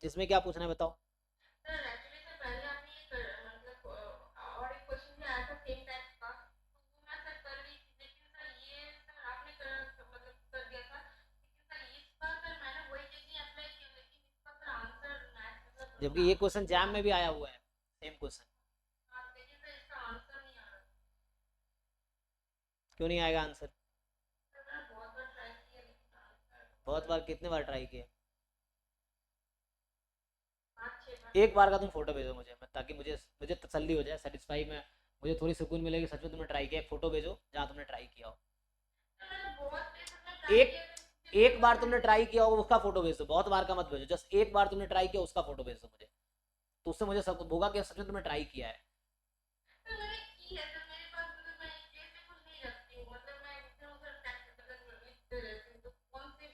इसमें क्या पूछना है बताओ। सर एक्चुअली सर पहले आपने ये मतलब और एक क्वेश्चन भी आया था सेम टाइप का, तो वो मैं सर कर ली थी, लेकिन सर ये सर आपने मतलब कर दिया था, लेकिन सर इसका सर मैंने वही टेक्निक अप्लाई किया, लेकिन इसका सर आंसर मैथ मतलब जबकि ना, ये क्वेश्चन जैम में भी आया हुआ है, सेम क्वेश्चन। हाँ, लेकिन सर इसका आंसर नहीं आ रहा। क्यों नहीं आएगा आंसर? सर मैंने बहुत बार ट्राई किया लेकिन आंसर बहुत बार? कितने बार ट्राई किए? 5-6 बार। एक बार का तुम फोटो भेजो मुझे, मैं ताकि मुझे मुझे तसल्ली हो जाए, सेटिस्फाई में मुझे थोड़ी सुकून मिलेगी, सच में तुमने ट्राई किया। एक फोटो भेजो जहाँ तुमने ट्राई किया हो। सर मैंने बहुत प्लेसेस में ट्राई एक किया था, मुझे एक समझ बार में तुमने नहीं। ट्राई किया होगा उसका फोटो भेज दो, बहुत बार का मत भेजो, जस्ट एक बार तुमने ट्राई किया उसका फोटो भेज दो मुझे। तो उससे मुझे सब होगा कि सच में तुमने ट्राई किया है। सर मैंने की है सर, मेरे पास मतलब मैं एक प्लेस में कुछ नहीं रखती हूँ, मतलब मैं इधर उधर टैक्स मतलब लिखते रहती हूँ, तो कौन सी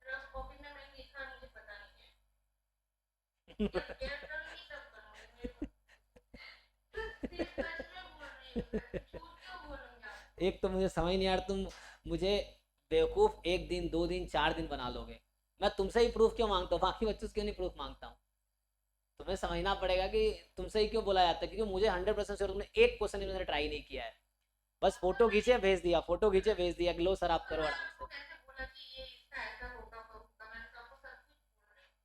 रफ कॉपी में मैंने लिखा है मुझे पता नहीं है, जब डेयर करूँगी तब करूँगी मेरे को। सर सच में बोल रही हूँ सर, झूठ क्यों बोलूँगी आपको। एक तो मुझे समझ नहीं यार, तुम मुझे बेवकूफ एक दिन, 2 दिन, 4 दिन बना लोगे। मैं तुमसे ही प्रूफ क्यों मांगता हूँ, बाकी बच्चों से क्यों नहीं प्रूफ मांगता हूँ? तुम्हें समझना पड़ेगा कि तुमसे ही क्यों बोला जाता है, क्योंकि मुझे 100% श्योर तुमने एक क्वेश्चन भी मैंने ट्राई नहीं किया है। बस हाँ सर फोटो मैंने, खींचे भेज दिया, फोटो खींचे भेज दिया कि लो सर आप सर करो मैंने आराम आपको से। कैसे बोला कि ये इसका ऐसा होगा मैंने तो आपको सब कुछ बोल रही थी।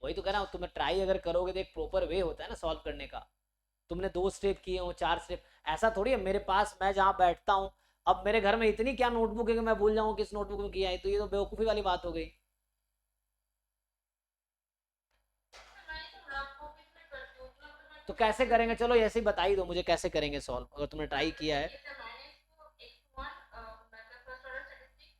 वही तो कह रहा हूँ, तुम्हें ट्राई अगर करोगे तो एक प्रॉपर वे होता है ना सॉल्व करने का। तुमने 2 स्टेप किए हो, 4 स्टेप, ऐसा थोड़ी है मेरे पास मैं जहाँ बैठता हूँ। अब मेरे घर में इतनी क्या नोटबुक है कि मैं भूल जाऊँ किस नोटबुक में किया है, तो ये तो बेवकूफ़ी वाली बात हो गई। सर मैं ये सब रफ कॉपीज में करती हूँ, उतना तो मैं तो कुछ कैसे ऐसे करेंगे, चलो ऐसे ही बता ही दो मुझे कैसे करेंगे सॉल्व, अगर तुमने ट्राई सर किया है। देखिए जब मैंने इसको x1 मतलब first order statistic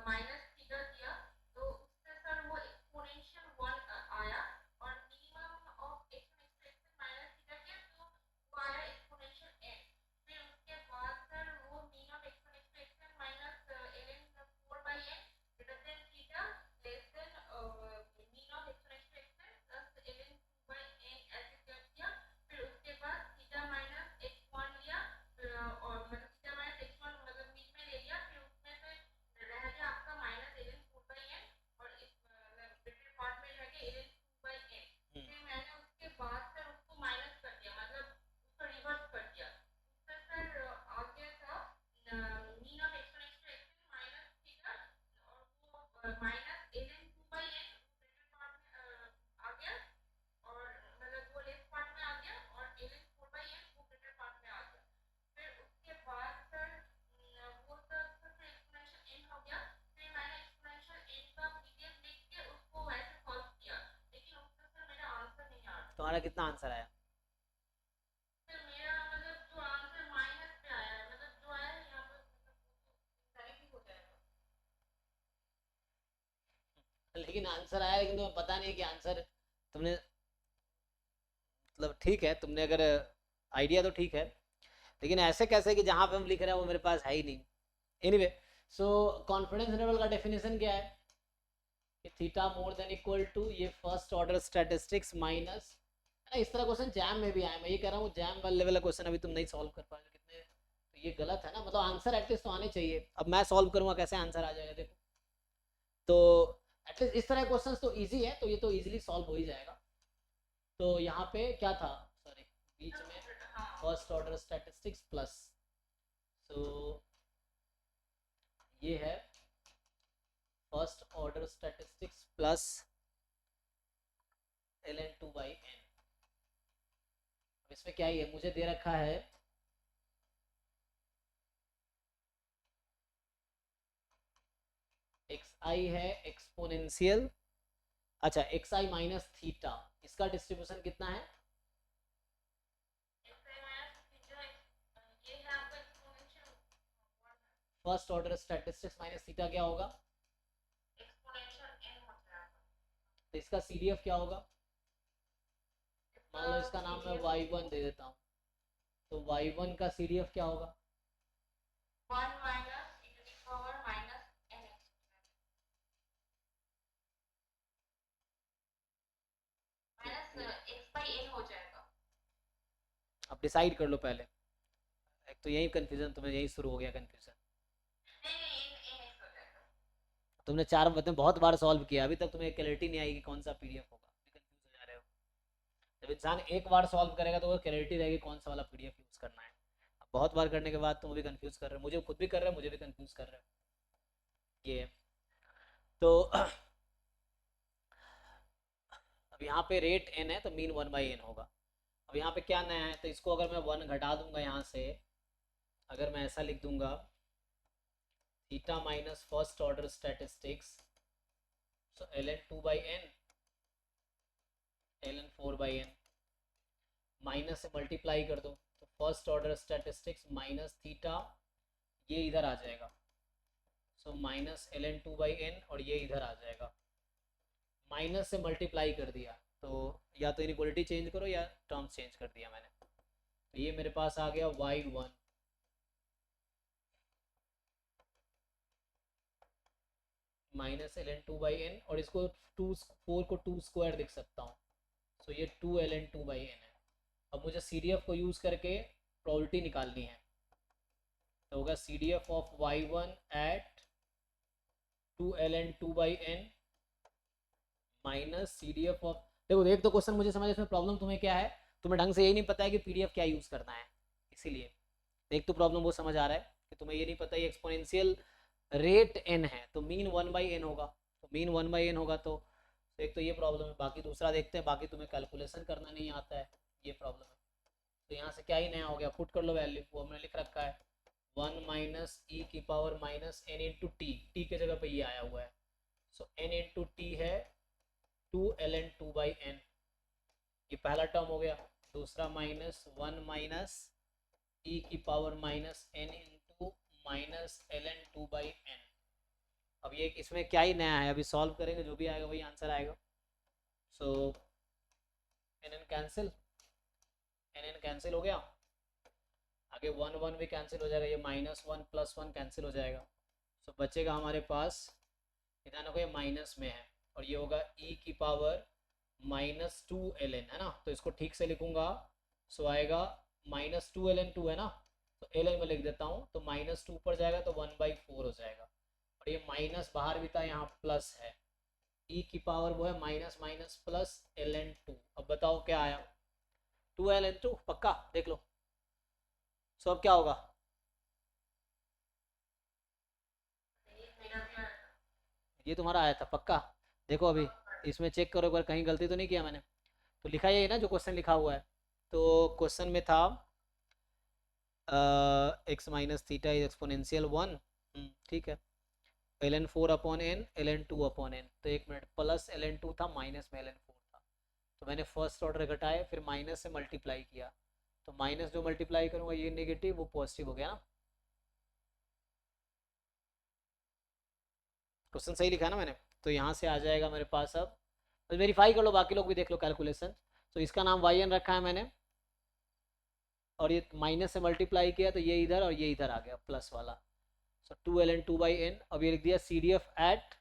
minus theta किया, तो उससे सर वो एक्सपोनेंशियल 1 आया, और minimum of x minus theta किया तो वो आया एक्सपोनेंशियल n। फिर उसके बाद सर वो mean of exponential x minus ln 4/n greater than theta less than mean of exponential x plus ln 2/n ऐसे कर दिया। फिर उसके बाद थीटा माइनस x1 लिया, और मतलब थीटा माइनस x1 मतलब बीच में ले लिया, फिर उसमें से रह गया आपका माइनस ln 4/n, और इस ब्रैकेट पार्ट में रह गया ln 2/n। फिर मैंने उसके बाद सर उसको माइनस कर दिया, मतलब उसको रिवर्स कर दिया, उससे सर आ गया था mean of exponential x minus theta, और वो minus ln 2/n bracket part में आ गया, और मतलब वो लेफ्ट पार्ट में आ गया, और ln 4/n वो ग्रेटर पार्ट में आ गया। फिर उसके बाद सर वो सब फिर एक्सपोनेंशियल n हो गया। फिर मैंने एक्सपोनेंशियल n का पीडीएफ लिख के उसको वैसे सॉल्व किया, लेकिन उससे सर मेरा आंसर नहीं आ रहा। तुम्हारा कितना आंसर आया? सर मेरा मतलब जो आंसर माइनस पे आया है, मतलब जो आया है यहाँ पर मतलब वो तो डायरेक्टली हो जाएगा। लेकिन आंसर आया, लेकिन तुम्हें पता नहीं कि आंसर तुमने, मतलब ठीक है तुमने अगर आइडिया तो ठीक है, लेकिन ऐसे कैसे कि जहाँ पे हम लिख रहे हैं वो मेरे पास है ही नहीं। एनीवे, सो कॉन्फिडेंस इंटरवल का डेफिनेशन क्या है कि theta more than equal to ये फर्स्ट ऑर्डर स्टैटिस्टिक्स माइनस, है ना। इस तरह क्वेश्चन जैम में भी आया, मैं ये कह रहा हूँ जैम वाले लेवल का क्वेश्चन अभी तुम नहीं सॉल्व कर पाओगे कितने, तो ये गलत है ना, मतलब आंसर एटलीस्ट तो आने चाहिए। अब मैं सॉल्व करूंगा कैसे आंसर आ जाएगा देखो। तो एटलीस्ट इस तरह क्वेश्चन तो इजी है, तो ये तो इजीली सॉल्व हो ही जाएगा। तो यहाँ पे क्या था, सॉरी, बीच सर में वो हाँ, फर्स्ट ऑर्डर स्टैटिस्टिक्स प्लस, सो ये है first order statistics plus ln 2/n। इसमें क्या ही है, मुझे दे रखा है एक्स आई है एक्सपोनेंशियल, अच्छा एक्स आई माइनस थीटा, इसका डिस्ट्रीब्यूशन कितना है? एक्स माइनस थीटा ये है आपका exponential 1 first order statistics minus theta क्या होगा? एक्सपोनेंशियल n हो जाएगा। तो इसका सीडीएफ क्या होगा? मान इसका लो इसका नाम मैं सीडीएफ y1 दे देता हूँ, तो y1 का सीडीएफ क्या होगा? 1 minus e to the power minus nx minus x by n हो जाएगा। अब डिसाइड कर लो पहले, एक तो यही कंफ्यूजन, तुम्हें यही शुरू हो गया कंफ्यूजन। नहीं नहीं n nx हो जाएगा। तुमने बहुत बार सॉल्व किया, अभी तक तुम्हें क्लैरिटी नहीं आई कि कौन सा पीडीएफ होगा, कंफ्यूज हो जा रहे हो। जब इंसान एक बार सॉल्व करेगा तो वो क्लैरिटी रहेगी कौन सा वाला पीडीएफ यूज करना है। अब बहुत बार करने के बाद तुम भी कंफ्यूज कर रहे हो, मुझे खुद भी कर रहे हो, मुझे भी कंफ्यूज कर रहे हो ये। तो अब यहाँ पे रेट n है तो मीन 1/n होगा। अब यहाँ पे क्या नया है, तो इसको अगर मैं 1 घटा दूंगा यहाँ से, अगर मैं ऐसा लिख दूंगा theta minus first order statistics, so ln 2/n ln 4/n, minus से मल्टीप्लाई कर दो तो first order statistics minus theta, ये इधर आ जाएगा, सो माइनस ln 2/n और ये इधर आ जाएगा। माइनस से मल्टीप्लाई कर दिया तो या तो इनइक्वालिटी चेंज करो या टर्म्स चेंज कर दिया मैंने, तो ये मेरे पास आ गया y1 माइनस ln 2/n, और इसको 4 को 2 स्क्वायर लिख सकता हूँ, सो ये 2 ln 2/n है। अब मुझे CDF को यूज़ करके प्रोबेबिलिटी निकालनी है, तो होगा CDF of y1 at 2 ln 2/n minus CDF of, देखो एक तो क्वेश्चन मुझे समझ, इसमें प्रॉब्लम तुम्हें क्या है, तुम्हें ढंग से यही नहीं पता है कि PDF क्या यूज़ करना है, इसीलिए एक तो प्रॉब्लम वो समझ आ रहा है कि तुम्हें ये नहीं पता ये एक्सपोनेंशियल रेट n है तो मीन 1/n होगा, तो मीन 1/n होगा तो एक तो ये प्रॉब्लम है। बाकी दूसरा देखते हैं, बाकी तुम्हें कैलकुलेशन करना नहीं आता है, ये प्रॉब्लम है। तो यहाँ से क्या ही नया हो गया, पुट कर लो वैल्यू, वो हमने लिख रखा है 1 माइनस ई की power minus n into T के जगह पे ये आया हुआ है, सो n इंटू टी है 2 ln 2/n, ये पहला टर्म हो गया। दूसरा माइनस 1 माइनस ई की power minus n into minus ln 2/n। अब ये इसमें क्या ही नया है, अभी सॉल्व करेंगे जो भी आएगा वही आंसर आएगा। सो n कैंसिल, n कैंसिल हो गया, आगे 1 भी कैंसिल हो जाएगा, ये -1 + 1 कैंसिल हो जाएगा, सो बचेगा हमारे पास, ध्यान रखो ये माइनस में है, और ये होगा e की पावर -2 ln, है ना, तो इसको ठीक से लिखूंगा, सो आएगा -2 ln 2 है ना, तो ln में लिख देता हूँ, तो -2 ऊपर जाएगा तो 1/4 हो जाएगा, और ये माइनस बाहर भी था, यहाँ प्लस है, e की पावर वो है माइनस माइनस प्लस ln 2। अब बताओ क्या आया, 2 ln 2 पक्का, देख लो। सो अब क्या होगा, ये तुम्हारा आया था पक्का, देखो अभी इसमें चेक करो एक बार कहीं गलती तो नहीं किया मैंने, तो लिखा यही ना जो क्वेश्चन लिखा हुआ है, तो क्वेश्चन में था x minus theta is exponential 1, ठीक है, ln 4/n ln 2/n, तो एक मिनट, प्लस ln 2 था, माइनस में ln 4 था, तो मैंने फर्स्ट ऑर्डर घटाए, फिर माइनस से मल्टीप्लाई किया, तो माइनस जो मल्टीप्लाई करूँगा ये नेगेटिव, वो पॉजिटिव हो गया ना, क्वेश्चन सही लिखा है ना मैंने, तो यहाँ से आ जाएगा मेरे पास। अब तो वेरीफाई कर लो, बाकी लोग भी देख लो कैलकुलेशन। तो इसका नाम yn रखा है मैंने, और ये माइनस से मल्टीप्लाई किया तो ये इधर और ये इधर आ गया प्लस वाला, सो 2 ln 2/n। अब ये लिख दिया CDF at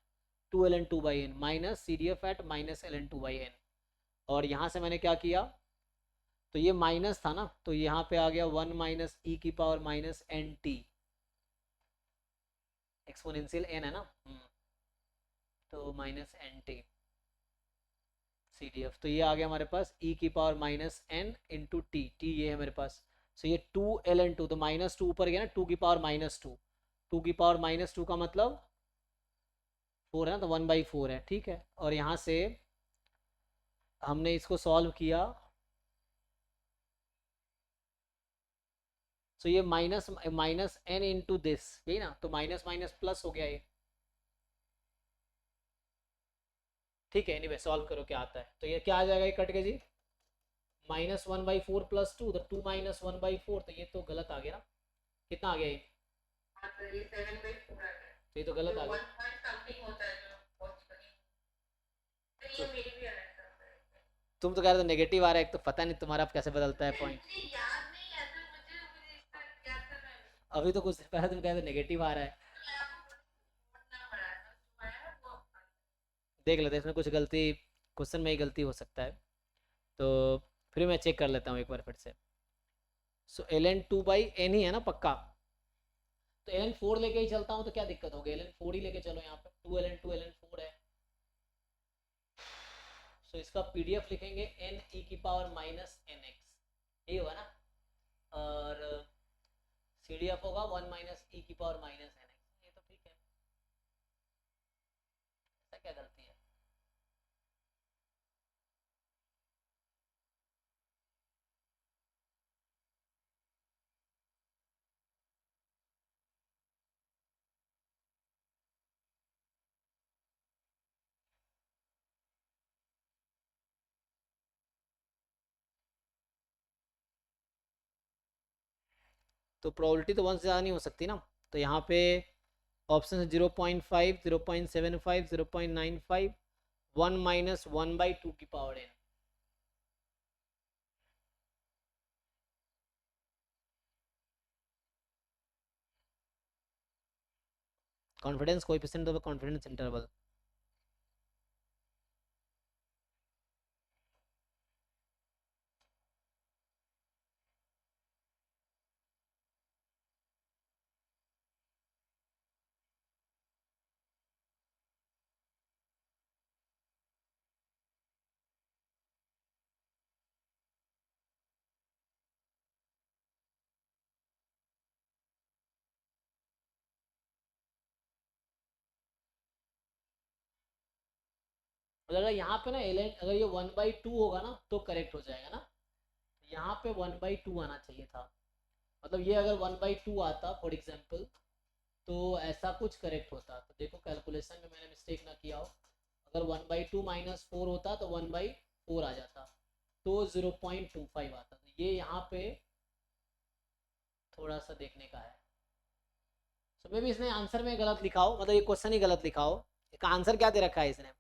2 ln 2/n minus CDF at minus ln 2/n, और यहाँ से मैंने क्या किया, तो ये माइनस था ना, तो यहाँ पे आ गया 1 माइनस ई की power minus n t, exponential n है ना, तो माइनस एन टी CDF, तो ये आ गया हमारे पास e की power minus n into T, ये है मेरे पास, सो ये 2 ln 2, तो -2 ऊपर गया ना, 2 की पावर -2, 2 की पावर -2 का मतलब 4 है ना, तो 1/4 है, ठीक है। और यहाँ से हमने इसको सॉल्व किया, सो ये माइनस n इंटू दिस, यही ना, तो माइनस माइनस प्लस हो गया ये, ठीक है। एनीवे सॉल्व करो क्या आता है, तो ये क्या आ जाएगा, ये कट के जी -1/4 + 2, तो 2 - 1/4, तो ये तो गलत आ गया ना, कितना आ गया ये, ये 7/4 आ गया, तो ये तो गलत आ गया, 1 पॉइंट समथिंग होता है जो पॉसिबल नहीं, तो ये मेरी भी अलग है। तुम तो कह रहे थे नेगेटिव आ रहा है, एक तो पता नहीं तुम्हारा अब कैसे बदलता है पॉइंट, मुझे याद नहीं है, तो मुझे इसका याद करना है, अभी तो कुछ पहले तुम कह रहे थे नेगेटिव आ रहा है, तो मैं आपको पढ़ना पड़ा था, जो आया वो देख लेते हैं इसमें कुछ गलती, क्वेश्चन में ही गलती हो सकता है, तो फिर मैं चेक कर लेता हूँ एक बार फिर से। सो ln 2/n ही है ना पक्का, तो ln 4 लेके ही चलता हूँ तो क्या दिक्कत होगी, ln 4 ही लेके चलो, यहाँ पे 2 ln 4 है। सो इसका पीडीएफ लिखेंगे n e की पावर माइनस nx, ये होगा ना, और CDF होगा 1 माइनस e की पावर माइनस nx, ये तो ठीक है, ऐसा क्या गलती है। तो प्रोबेबिलिटी तो 1 से ज़्यादा नहीं हो सकती ना, तो यहाँ पे ऑप्शन 0.5, 0.75, 0.95, 1 माइनस 1/2 की power n। Confidence coefficient of confidence interval. अगर यहाँ पे ना एल अगर ये 1/2 होगा ना तो करेक्ट हो जाएगा ना, यहाँ पे 1/2 आना चाहिए था, मतलब ये अगर 1/2 आता फॉर एग्जाम्पल तो ऐसा कुछ करेक्ट होता। तो देखो कैलकुलेशन में मैंने मिस्टेक ना किया हो, अगर 1/2 माइनस 4 होता तो 1/4 आ जाता, तो 0.25 आता। तो ये यहाँ पे थोड़ा सा देखने का है। सो मे भी इसने आंसर में गलत लिखा हो, मतलब ये क्वेश्चन ही गलत लिखा हो, इसका आंसर क्या दे रखा है इसने,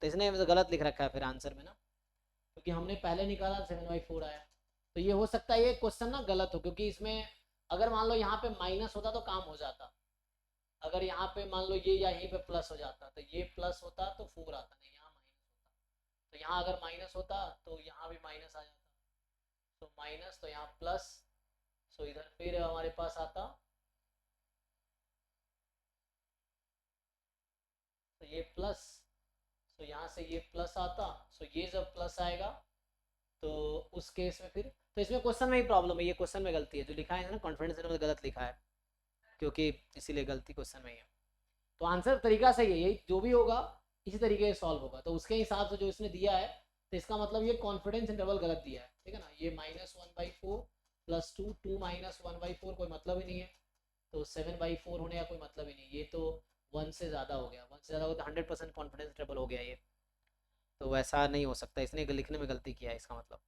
तो इसने गलत लिख रखा है फिर आंसर में ना, क्योंकि हमने पहले निकाला 7/4 आया। तो ये हो सकता है ये क्वेश्चन ना गलत हो, क्योंकि इसमें अगर मान लो यहाँ पे माइनस होता तो काम हो जाता, अगर यहाँ पे मान लो ये या यहीं पे प्लस हो जाता तो ये प्लस होता तो 4 आता, नहीं यहाँ माइनस होता, तो यहाँ अगर माइनस होता तो यहाँ भी माइनस आ जाता, तो माइनस तो यहाँ प्लस, सो इधर फिर हमारे पास आता, तो ये प्लस, सो यहाँ से ये प्लस आता, सो ये जब प्लस आएगा तो उस केस में फिर, तो इसमें क्वेश्चन में ही प्रॉब्लम है, ये क्वेश्चन में गलती है, जो लिखा है ना कॉन्फिडेंस इंटरवल गलत लिखा है, क्योंकि इसीलिए गलती क्वेश्चन में ही है। तो आंसर तरीका सही है, यही जो भी होगा इसी तरीके से सॉल्व होगा, तो उसके हिसाब से जो इसने दिया है, तो इसका मतलब ये कॉन्फिडेंस इंटरवल गलत दिया है, ठीक है ना, ये -1/4 + 2, 2 माइनस 1/4 कोई मतलब ही नहीं है, तो 7/4 होने का कोई मतलब ही नहीं, ये तो 1 से ज़्यादा हो गया, 1 से ज़्यादा हो तो 100% कॉन्फिडेंस इंटरवल हो गया ये, तो वैसा नहीं हो सकता, इसने लिखने में गलती किया है इसका मतलब,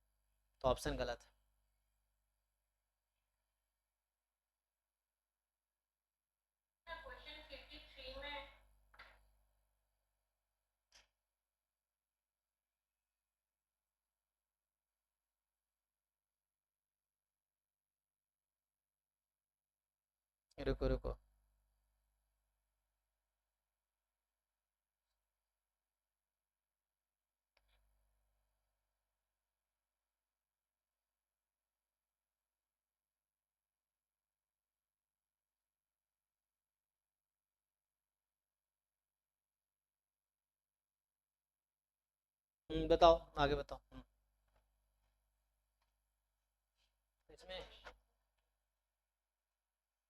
तो ऑप्शन गलत है। क्वेश्चन 53 में रुको रुको, बताओ आगे बताओ। इसमें